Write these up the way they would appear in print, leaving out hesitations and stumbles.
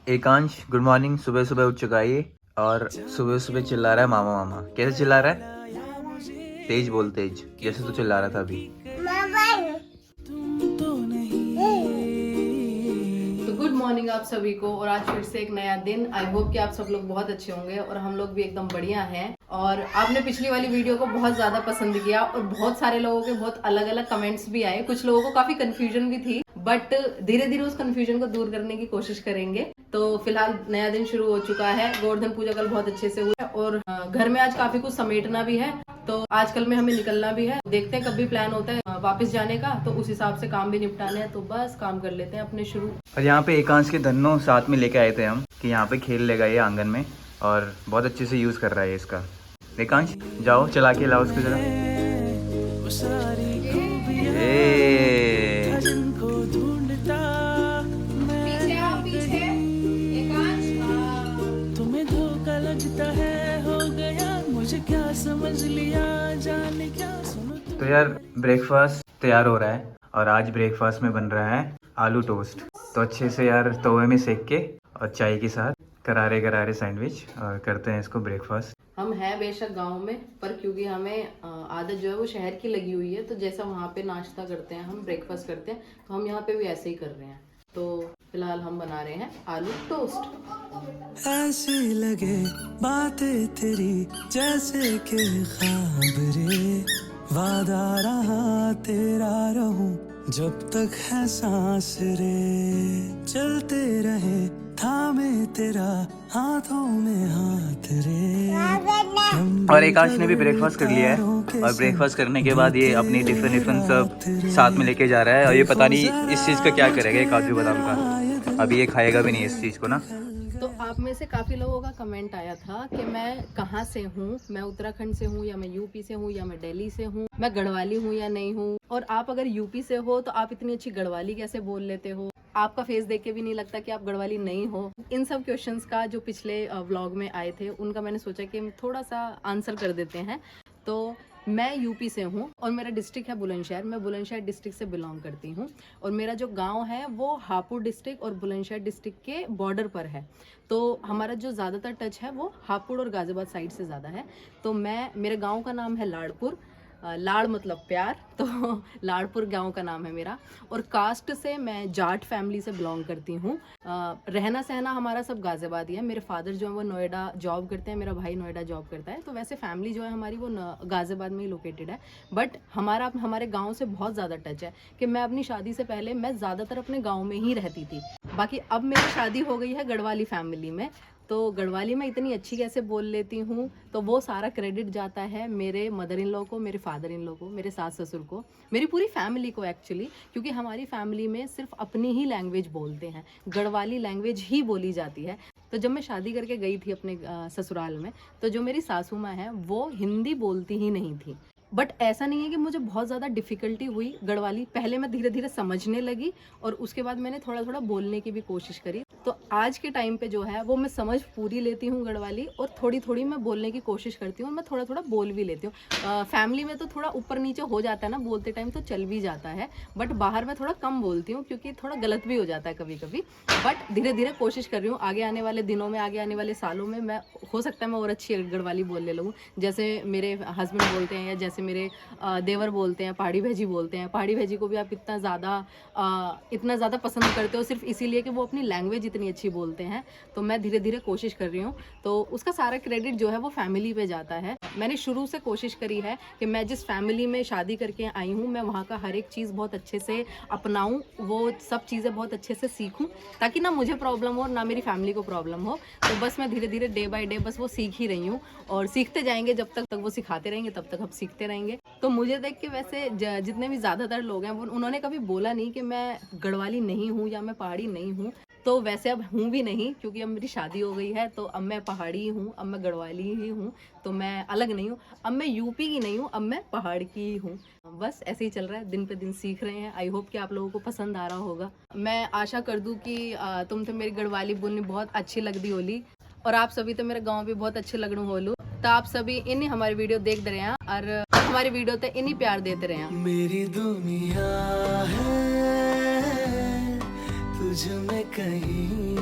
एकांश good morning. सुबह सुबह उठ चुका है ये और सुबह सुबह चिल्ला रहा है मामा मामा। कैसे चिल्ला रहा है? तेज बोल, तेज, जैसे तू चिल्ला रहा था अभी। तो गुड मॉर्निंग आप सभी को, और आज फिर से एक नया दिन। आई होप कि आप सब लोग बहुत अच्छे होंगे और हम लोग भी एकदम बढ़िया हैं। और आपने पिछली वाली वीडियो को बहुत ज्यादा पसंद किया और बहुत सारे लोगों के बहुत अलग अलग कमेंट्स भी आए। कुछ लोगों को काफी कंफ्यूजन भी थी, बट धीरे धीरे उस कंफ्यूजन को दूर करने की कोशिश करेंगे। तो फिलहाल नया दिन शुरू हो चुका है। गोवर्धन पूजा कल बहुत अच्छे से हुई है और घर में आज काफी कुछ समेटना भी है, तो आजकल में हमें निकलना भी है। देखते हैं कब भी प्लान होता है वापस जाने का, तो उस हिसाब से काम भी निपटाने हैं। तो बस काम कर लेते हैं अपने शुरू। और यहाँ पे एकांश के धन्नो साथ में लेके आए थे हम कि यहाँ पे खेल लेगा ये आंगन में, और बहुत अच्छे से यूज़ कर रहा है इसका। एकांश जाओ चला के लाओ उसको जरा। तुम्हें धोखा लगता है, हो गया मुझे क्या समझ लिया, जाने क्या सुनो। तो यार ब्रेकफास्ट तैयार हो रहा है और आज ब्रेकफास्ट में बन रहा है आलू टोस्ट। तो अच्छे से यार तवे में सेक के और चाय के साथ करारे करारे सैंडविच, और करते हैं इसको ब्रेकफास्ट। हम हैं बेशक गांव में, पर क्योंकि हमें आदत जो है वो शहर की लगी हुई है, तो जैसा वहाँ पे नाश्ता करते हैं, हम ब्रेकफास्ट करते हैं, तो हम यहाँ पे भी ऐसे ही कर रहे हैं। तो फिलहाल हम बना रहे हैं आलू टोस्ट। ऐसे लगे बातें तेरी जैसे के ख्वाब रे, वादा रहा तेरा रहूं जब तक है सांस रे, चलते रहे थामे तेरा हाथों में हाथ रे। और एकांश ने भी ब्रेकफास्ट कर लिया है, और ब्रेकफास्ट करने के बाद ये अपनी टिफिन विफिन सब साथ में लेके जा रहा है। और ये पता नहीं इस चीज़ का क्या करेगा, ये काजू बादाम का। अभी ये खाएगा भी नहीं इस चीज़ को ना। तो आप में से काफ़ी लोगों का कमेंट आया था कि मैं कहाँ से हूँ, मैं उत्तराखंड से हूँ या मैं यूपी से हूँ या मैं दिल्ली से हूँ, मैं गढ़वाली हूँ या नहीं हूँ। और आप अगर यूपी से हो तो आप इतनी अच्छी गढ़वाली कैसे बोल लेते हो, आपका फेस देख के भी नहीं लगता कि आप गढ़वाली नहीं हो। इन सब क्वेश्चंस का जो पिछले व्लॉग में आए थे, उनका मैंने सोचा कि थोड़ा सा आंसर कर देते हैं। तो मैं यूपी से हूँ और मेरा डिस्ट्रिक्ट है बुलंदशहर। मैं बुलंदशहर डिस्ट्रिक्ट से बिलोंग करती हूँ और मेरा जो गांव है वो हापुड़ डिस्ट्रिक्ट और बुलंदशहर डिस्ट्रिक्ट के बॉर्डर पर है। तो हमारा जो ज़्यादातर टच है वो हापुड़ और गाज़ियाबाद साइड से ज़्यादा है। तो मेरे गांव का नाम है लाड़पुर। लाड़ मतलब प्यार, तो लाड़पुर गांव का नाम है मेरा। और कास्ट से मैं जाट फैमिली से बिलोंग करती हूँ। रहना सहना हमारा सब गाज़ियाबाद ही है। मेरे फादर जो है वो नोएडा जॉब करते हैं, मेरा भाई नोएडा जॉब करता है। तो वैसे फैमिली जो है हमारी वो गाज़ियाबाद में ही लोकेटेड है। बट हमारे गाँव से बहुत ज़्यादा टच है कि मैं अपनी शादी से पहले मैं ज़्यादातर अपने गाँव में ही रहती थी। बाकी अब मेरी शादी हो गई है गढ़वाली फैमिली में, तो गढ़वाली में इतनी अच्छी कैसे बोल लेती हूँ, तो वो सारा क्रेडिट जाता है मेरे मदर इन लॉ को, मेरे फादर इन लॉ को, मेरे सास ससुर को, मेरी पूरी फैमिली को एक्चुअली। क्योंकि हमारी फैमिली में सिर्फ अपनी ही लैंग्वेज बोलते हैं, गढ़वाली लैंग्वेज ही बोली जाती है। तो जब मैं शादी करके गई थी अपने ससुराल में, तो जो मेरी सासू माँ है वो हिंदी बोलती ही नहीं थी। बट ऐसा नहीं है कि मुझे बहुत ज़्यादा डिफ़िकल्टी हुई गढ़वाली। पहले मैं धीरे धीरे समझने लगी और उसके बाद मैंने थोड़ा थोड़ा बोलने की भी कोशिश करी। तो आज के टाइम पे जो है वो मैं समझ पूरी लेती हूँ गढ़वाली, और थोड़ी थोड़ी मैं बोलने की कोशिश करती हूँ और मैं थोड़ा थोड़ा बोल भी लेती हूँ। फैमिली में तो थोड़ा ऊपर नीचे हो जाता है ना बोलते टाइम, तो चल भी जाता है। बट बाहर में थोड़ा कम बोलती हूँ क्योंकि थोड़ा गलत भी हो जाता है कभी कभी। बट धीरे धीरे कोशिश कर रही हूँ, आगे आने वाले दिनों में, आगे आने वाले सालों में मैं हो सकता है मैं और अच्छी गढ़वाली बोलने लगूँ। जैसे मेरे हस्बैंड बोलते हैं या जैसे मेरे देवर बोलते हैं, पहाड़ी भेजी बोलते हैं। पहाड़ी भेजी को भी आप इतना ज़्यादा पसंद करते हो सिर्फ इसीलिए कि वो अपनी लैंग्वेज इतनी अच्छी बोलते हैं। तो मैं धीरे धीरे कोशिश कर रही हूँ, तो उसका सारा क्रेडिट जो है वो फैमिली पे जाता है। मैंने शुरू से कोशिश करी है कि मैं जिस फैमिली में शादी करके आई हूँ, मैं वहाँ का हर एक चीज़ बहुत अच्छे से अपनाऊँ, वो सब चीज़ें बहुत अच्छे से सीखूँ, ताकि ना मुझे प्रॉब्लम हो ना मेरी फैमिली को प्रॉब्लम हो। तो बस मैं धीरे धीरे डे बाय डे बस वो सीख ही रही हूँ, और सीखते जाएंगे। जब तक वो सिखाते रहेंगे तब तक हम सीखते रहेंगे। तो मुझे देख के वैसे जितने भी ज़्यादातर लोग हैं उन्होंने कभी बोला नहीं कि मैं गढ़वाली नहीं हूँ या मैं पहाड़ी नहीं हूँ। तो वैसे अब हूँ भी नहीं, क्योंकि अब मेरी शादी हो गई है। तो अब मैं पहाड़ी ही हूँ, अब मैं गढ़वाली ही हूँ, तो मैं अलग नहीं हूँ। अब मैं यूपी की नहीं हूँ, अब मैं पहाड़ की ही हूँ। बस ऐसे ही चल रहा है, दिन पे दिन सीख रहे हैं। आई होप कि आप लोगों को पसंद आ रहा होगा। मैं आशा कर दूँ कि तुम तो मेरी गढ़वाली बोलनी बहुत अच्छी लगती होली, और आप सभी तो मेरे गाँव भी बहुत अच्छे लगनू होलू। तो आप सभी इन्हीं हमारी वीडियो देखते रहे हैं और हमारी वीडियो ते इन्हीं प्यार देते रहे हैं। मेरी दुनिया है तुझ में कहीं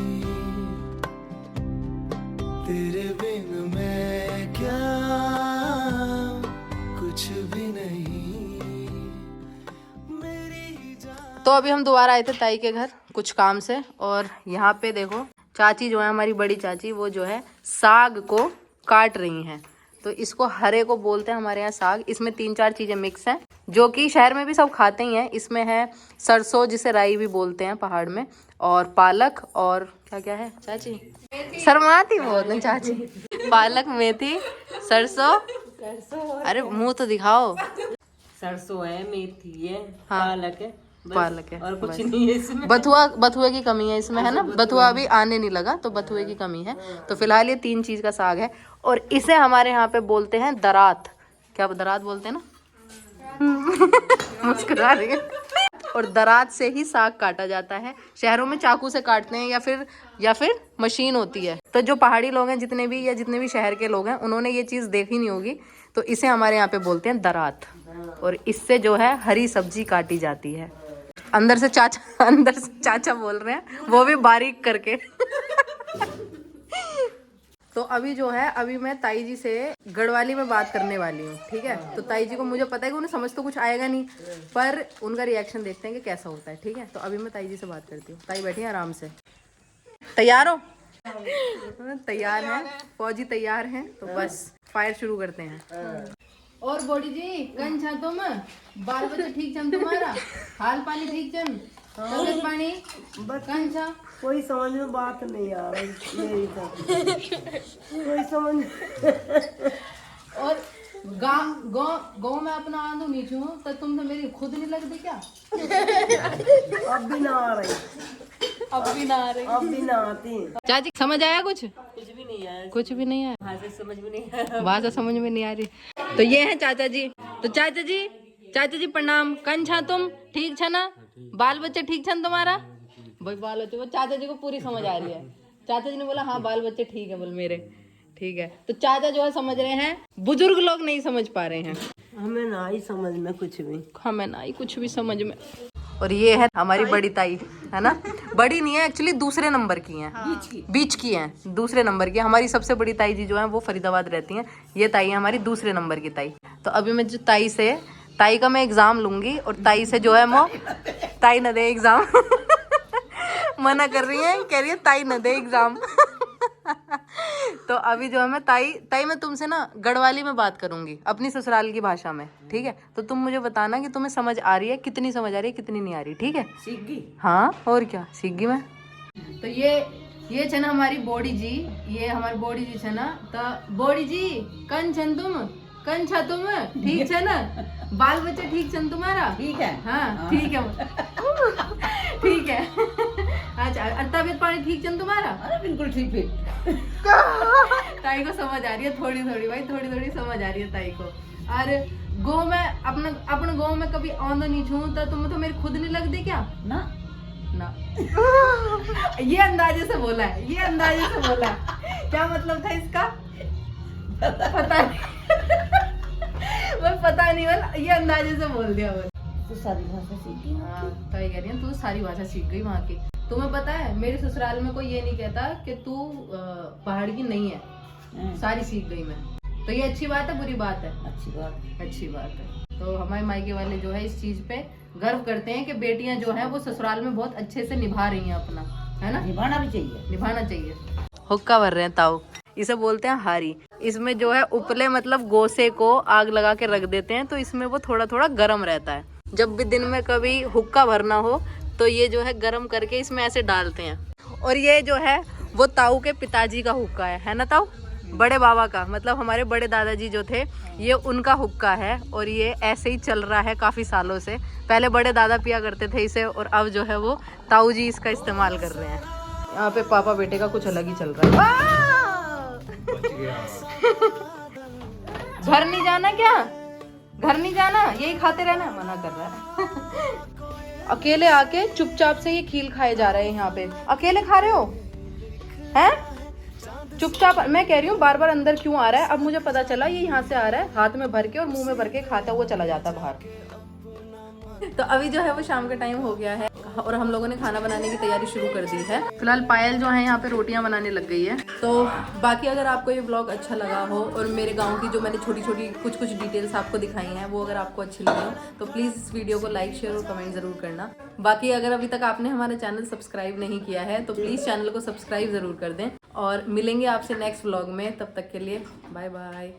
तो अभी हम दोबारा आए थे ताई के घर कुछ काम से, और यहाँ पे देखो चाची जो है हमारी बड़ी चाची, वो जो है साग को काट रही हैं। तो इसको हरे को बोलते हैं हमारे यहाँ साग। इसमें 3-4 चीजें मिक्स हैं जो कि शहर में भी सब खाते ही हैं। इसमें है सरसों, जिसे राई भी बोलते हैं पहाड़ में, और पालक, और क्या क्या है चाची, शर्माती बोलते हैं चाची, पालक, मेथी, सरसों, अरे मुंह तो दिखाओ, सरसों है, मेथी है, हाँ, पालक है, पालक है, और कुछ बस। नहीं है इसमें। बथुए की कमी है इसमें, है ना, बथुआ अभी आने नहीं लगा तो बथुए की कमी है। तो फिलहाल ये 3 चीज का साग है, और इसे हमारे यहाँ पे बोलते हैं दरात। क्या दरात बोलते हैं ना? मुस्कुरा रही है। और दरात से ही साग काटा जाता है। शहरों में चाकू से काटते हैं या फिर मशीन होती है। तो जो पहाड़ी लोग हैं जितने भी शहर के लोग हैं, उन्होंने ये चीज़ देखी नहीं होगी। तो इसे हमारे यहाँ पे बोलते हैं दरात, और इससे जो है हरी सब्जी काटी जाती है। अंदर से चाचा बोल रहे हैं, वो भी बारीक करके। तो अभी जो है, अभी मैं ताई जी से गढ़वाली में बात करने वाली हूँ, ठीक है। तो ताई जी को मुझे पता है कि उन्हें समझ तो कुछ आएगा नहीं, पर उनका रिएक्शन देखते हैं कि कैसा होता है, ठीक है। तो अभी मैं ताई जी से बात करती हूँ। ताई बैठी है आराम से। तैयार हो? तैयार है, फौजी तैयार हैं। तो बस फायर शुरू करते हैं। और बॉडी जी कन छा तुम, बाल बच्चे ठीक छन तुम्हारा, हाल पानी ठीक छन, तबियत पानी कन छा? कोई समझ में बात नहीं आ रही मेरी तो। कोई समझ। और गाँव में अपना आंदो नीचू, तो तुम तो मेरी खुद नहीं लगती क्या? अब भी ना आ रही, अब भी ना आ रही, अब भी ना आती। चाची समझ आया कुछ? कुछ भी नहीं आया, कुछ भी नहीं आया, भाषा समझ में नहीं आया। भाषा समझ में नहीं आ रही। तो ये है चाचा जी। तो चाचा जी प्रणाम। कन छा तुम, ठीक छा ना? बाल बच्चे ठीक छन तुम्हारा? भाई बाल बच्चे, वो चाचा जी को पूरी समझ आ रही है। चाचा जी ने बोला हाँ बाल बच्चे ठीक है, बोल मेरे ठीक है। तो चाचा जो है समझ रहे हैं, बुजुर्ग लोग नहीं समझ पा रहे हैं। हमें ना ही समझ में कुछ भी, हमें ना ही कुछ भी समझ में। और ये है हमारी बड़ी ताई, है ना। बड़ी नहीं है एक्चुअली, दूसरे नंबर की हैं, बीच की हैं, दूसरे नंबर की। हमारी सबसे बड़ी ताई जी जो है वो फरीदाबाद रहती हैं। ये ताई है हमारी दूसरे नंबर की ताई। तो अभी मैं जो ताई का मैं एग्जाम लूंगी, और ताई से जो है वो ताई न दे एग्जाम। मना कर रही है, कह रही है ताई न दे एग्जाम। तो अभी जो है मैं ताई मैं तुमसे ना गढ़वाली में बात करूंगी, अपनी ससुराल की भाषा में, ठीक है। तो तुम मुझे बताना कि तुम्हें समझ आ रही है, कितनी समझ आ रही है, कितनी नहीं आ रही, ठीक है। सीख गई? हाँ और क्या, सीख गई मैं। तो ये छे ना हमारी बॉडी जी, ये हमारी बॉडी जी छे ना। तो बॉडी जी कन छन तुम, कन छा तुम, ठीक छे ना? बाल बच्चे ठीक छन तुम्हारा? ठीक है, हाँ ठीक है। ठीक है। अच्छा, और तबियत पानी ठीक छन तुम्हारा? अरे बिल्कुल ठीक है। ताई को समझ आ रही है थोड़ी भाई, थोड़ी समझ आ रही है ताई को। और गाँव में अपने गाँव में कभी आंदो नहीं छू, तो तुम्हें तो मेरी खुद नहीं लगती क्या? ना। ये अंदाजे से बोला है, क्या मतलब था इसका? पता नहीं। पता नहीं, ये अंदाजे से बोल दिया। तू सारी भाषा सीख गई? हाँ, ताई कह रही है तू सारी भाषा सीख गई वहाँ की। तुम्हें पता है मेरे ससुराल में कोई ये नहीं कहता कि तू पहाड़ की नहीं है, सारी सीख गई मैं। तो ये अच्छी बात है, बुरी बात है? अच्छी बात है। तो हमारे मायके वाले जो है इस चीज पे गर्व करते हैं कि बेटियां जो है वो ससुराल में बहुत अच्छे से निभा रही हैं अपना, है ना। निभाना भी चाहिए, निभाना चाहिए। हुक्का भर रहे हैं ताऊ, इसे बोलते हैं हारी। इसमें जो है उपले मतलब गोसे को आग लगा के रख देते हैं, तो इसमें वो थोड़ा थोड़ा गर्म रहता है। जब भी दिन में कभी हुक्का भरना हो तो ये जो है गर्म करके इसमें ऐसे डालते हैं। और ये जो है वो ताऊ के पिताजी का हुक्का है ना ताऊ? बड़े बाबा का, मतलब हमारे बड़े दादाजी जो थे, ये उनका हुक्का है। और ये ऐसे ही चल रहा है काफ़ी सालों से। पहले बड़े दादा पिया करते थे इसे, और अब जो है वो ताऊ जी इसका इस्तेमाल कर रहे हैं। यहाँ पे पापा बेटे का कुछ अलग ही चल रहा है। घर नहीं जाना क्या? घर नहीं जाना, यही खाते रहना, मना कर रहा है। अकेले आके चुपचाप से ये खील खाए जा रहे हैं यहाँ पे। अकेले खा रहे हो हैं? चुपचाप। मैं कह रही हूँ बार बार अंदर क्यों आ रहा है? अब मुझे पता चला ये यहाँ से आ रहा है, हाथ में भर के और मुंह में भर के खाता हुआ चला जाता बाहर। तो अभी जो है वो शाम का टाइम हो गया है। और हम लोगों ने खाना बनाने की तैयारी शुरू कर दी है। फिलहाल पायल जो है यहाँ पे रोटियां बनाने लग गई है। तो बाकी अगर आपको ये ब्लॉग अच्छा लगा हो और मेरे गांव की जो मैंने छोटी छोटी कुछ डिटेल्स आपको दिखाई हैं वो अगर आपको अच्छी लगी हो तो प्लीज़ इस वीडियो को लाइक शेयर और कमेंट ज़रूर करना। बाकी अगर अभी तक आपने हमारा चैनल सब्सक्राइब नहीं किया है तो प्लीज़ चैनल को सब्सक्राइब ज़रूर कर दें और मिलेंगे आपसे नेक्स्ट व्लॉग में। तब तक के लिए बाय बाय।